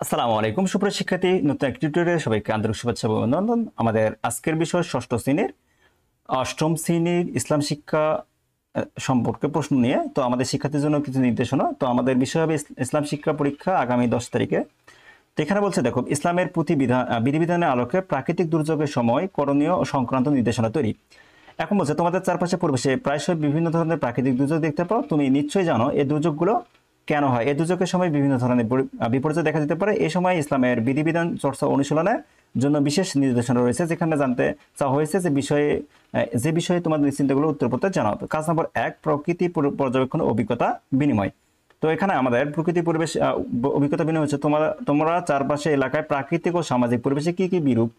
আসসালামু আলাইকুম সুপ্রিয় শিক্ষার্থী, নতুন একটি টিউটোরিয়ালে সবাইকে আন্তরিক শুভেচ্ছা ও অভিনন্দন। আমাদের আজকের বিষয় ষষ্ঠ শ্রেণীর অষ্টম শ্রেণীর ইসলাম শিক্ষা সম্পর্কে প্রশ্ন নিয়ে। তো আমাদের শিক্ষার্থীর জন্য কিছু নির্দেশনা। তো আমাদের বিষয় হবে ইসলাম শিক্ষা পরীক্ষা আগামী 10 তারিখে। তো এখানে বলছে, দেখো, ইসলামের বিধিবিধানের আলোকে প্রাকৃতিক দুর্যোগের সময় করণীয় ও সংক্রান্ত নির্দেশনা তৈরি। এখন বলছে, তোমাদের চারপাশে পরিবেশে প্রায়শই বিভিন্ন ধরনের প্রাকৃতিক দুর্যোগ দেখতে পাও। তুমি নিশ্চয়ই জানো এই দুর্যোগগুলো কেন হয়। এই দুর্যোগের সময় বিভিন্ন ধরনের বিপর্যয় দেখা দিতে পারে। এই সময় ইসলামের বিধিবিধান চর্চা অনুশীলনের জন্য বিশেষ নির্দেশনা রয়েছে, যেখানে জানতে চাওয়া হয়েছে যে বিষয়ে তোমাদের চিন্তাগুলো উত্তরপত্রে জানাও। কাজ নম্বর 1, প্রকৃতি পর্যবেক্ষণ অভিজ্ঞতা বিনিময়। তো এখানে আমাদের প্রকৃতি পরিবেশ অভিজ্ঞতা বিনিময় হচ্ছে তোমরা চারপাশে এলাকায় প্রাকৃতিক ও সামাজিক পরিবেশে কি কি বিরূপ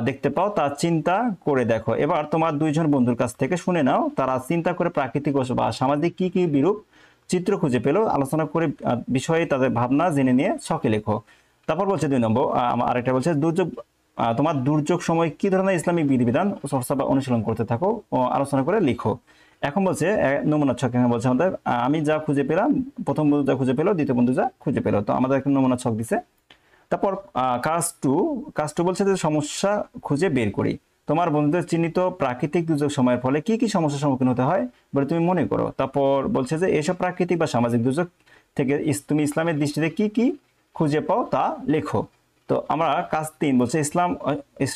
দেখতে পাও তা চিন্তা করে দেখো। এবার তোমার দুইজন বন্ধুর কাছ থেকে শুনে নাও তারা চিন্তা করে প্রাকৃতিক বা সামাজিক কি কি বিরূপ চিত্র খুঁজে পেল, আলোচনা করে বিষয়ে তাদের ভাবনা জেনে নিয়ে ছকে লেখো। তারপর বলছে 2 নম্বর, আরেকটা বলছে দুর্যোগ, তোমার দুর্যোগ সময় কি ধরনের ইসলামিক বিধিবিধান চর্চা বা অনুশীলন করতে থাকো ও আলোচনা করে লিখো। এখন বলছে নমুনা ছক। এখানে বলছে আমাদের আমি যা খুঁজে পেলাম, প্রথম বন্ধু যা খুঁজে পেলো, দ্বিতীয় বন্ধু যা খুঁজে পেলো। তো আমাদের একটা নমুনা ছক দিছে। তারপর কাজ টু বলছে যে সমস্যা খুঁজে বের করি। তোমার বন্ধুদের চিহ্নিত প্রাকৃতিক দুর্যোগ সময়ের ফলে কি কি সমস্যার সম্মুখীন হতে হয় বলে তুমি মনে করো। তারপর বলছে যে এসব প্রাকৃতিক বা সামাজিক দুর্যোগ থেকে তুমি ইসলামের দৃষ্টিতে কি কি খুঁজে পাও তা লেখো। তো আমরা কাজ 3 বলছে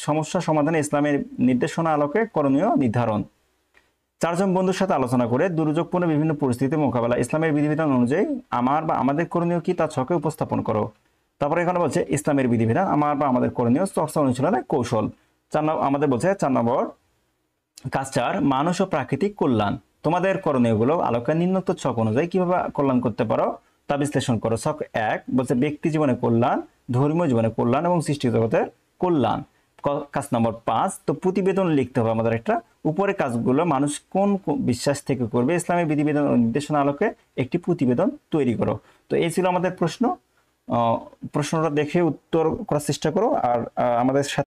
সমস্যা সমাধানে ইসলামের নির্দেশনা আলোকে করণীয় নির্ধারণ। 4 জন বন্ধুর সাথে আলোচনা করে দুর্যোগপূর্ণ বিভিন্ন পরিস্থিতি মোকাবেলা ইসলামের বিধিবিধান অনুযায়ী আমাদের করণীয় কি তা ছকে উপস্থাপন করো। তারপরে এখানে বলছে ইসলামের বিধিবিধান আমাদের করণীয় চর্চা অনুশীলনের কৌশল। আমাদের বলছে 4 নম্বর, কাজ 4, মানুষ ও প্রাকৃতিক কল্যাণ। তোমাদের করণীয়গুলো আলোকে নিম্নোক্ত ছক অনুযায়ী কিভাবে কল্যাণ করতে পারো তা বিশ্লেষণ করো। ছক 1 বলছে ব্যক্তি জীবনে কল্যাণ, ধর্মীয় জীবনে কল্যাণ এবং সৃষ্টি জগতের কল্যাণ। কাজ নম্বর 5, তো প্রতিবেদন লিখতে হবে আমাদের একটা। উপরে কাজগুলো মানুষ কোন বিশ্বাস থেকে করবে, ইসলামের বিধিবিধান ও নির্দেশনা আলোকে একটি প্রতিবেদন তৈরি করো। তো এই ছিল আমাদের প্রশ্ন। প্রশ্নটা দেখে উত্তর করার চেষ্টা করো। আর আমাদের সাথে